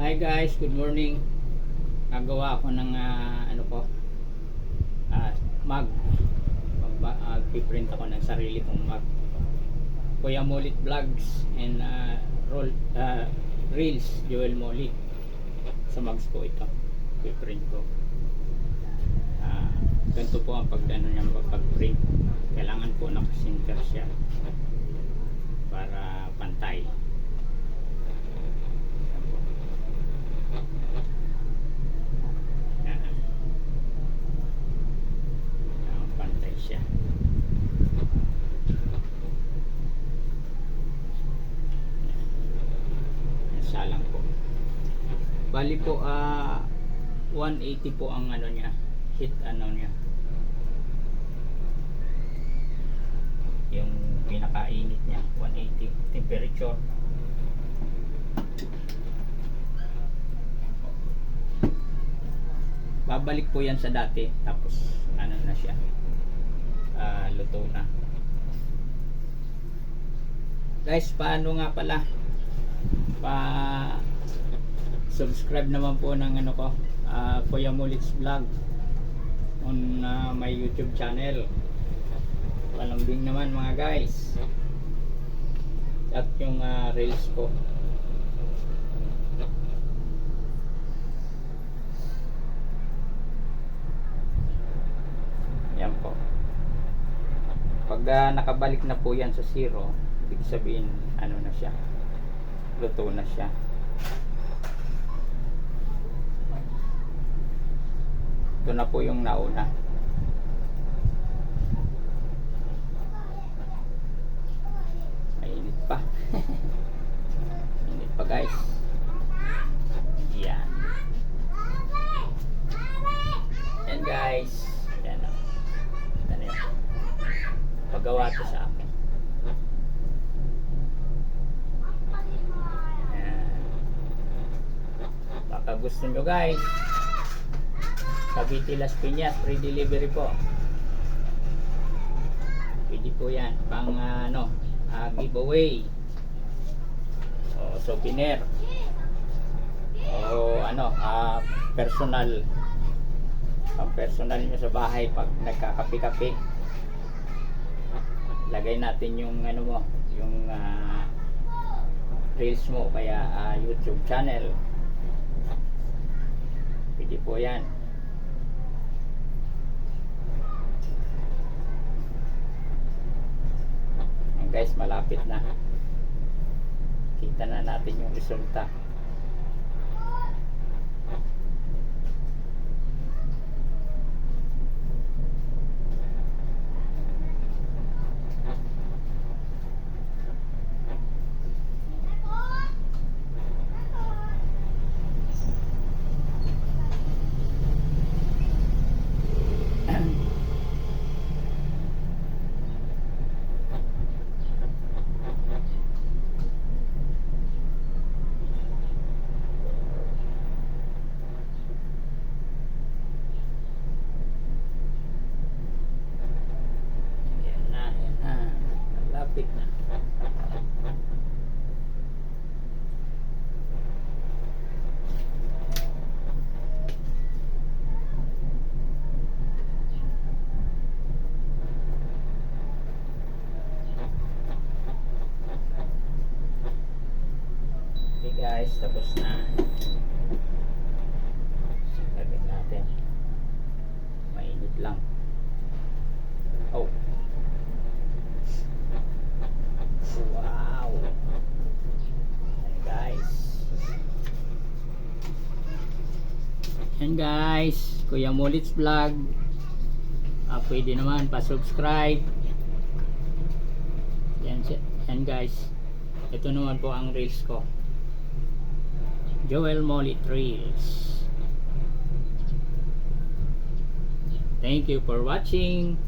Hi guys, good morning. Nagawa ako ng ano po, mug. Magpiprint ako ng sarili kong mug. Kuya Molit Vlogs and Reels, Joel Molit. Sa mugs po ito. Piprint ko. Ganito po ang pagdano niya pag-print. Kailangan po nakasinter siya para pantay. Pantay siya. Isa lang po. Bali po 180 po ang ano niya, heat ano niya. Yung pinakainit niya, 180 temperature. Babalik po yan sa dati, tapos ano na siya, luto na. Guys, paano nga pala, subscribe naman po ng ano ko, Kuya Molit's Vlog on my YouTube channel. Palambing naman mga guys, at yung reels ko. Yan po. Pag nakabalik na po yan sa zero, ibig sabihin ano na siya, luto na siya. Ito na po yung nauna. Mainit pa. Mainit pa guys. Yan. Yan guys. Yan o. Yan yun. Pagawa ito sa akin. Yan. Baka gusto nyo guys. Cavite Las Piñas, free delivery po. Pwede po yan. Pang giveaway. O souvenir. O personal. Pang personal nyo sa bahay pag nagkakape-kape. Lagay natin yung ano mo, yung reels mo kaya YouTube channel. Pwede po yan. Guys, malapit na. Kita na natin yung resulta. Lapit na. Okay guys, tapos na. Lagyan natin. Mainit lang. Oh. Wow. Yan guys, Kuya Molit's Vlog. Pwede naman pa-subscribe. Yan guys. Ito naman po ang reels ko. Joel Molit Reels. Thank you for watching.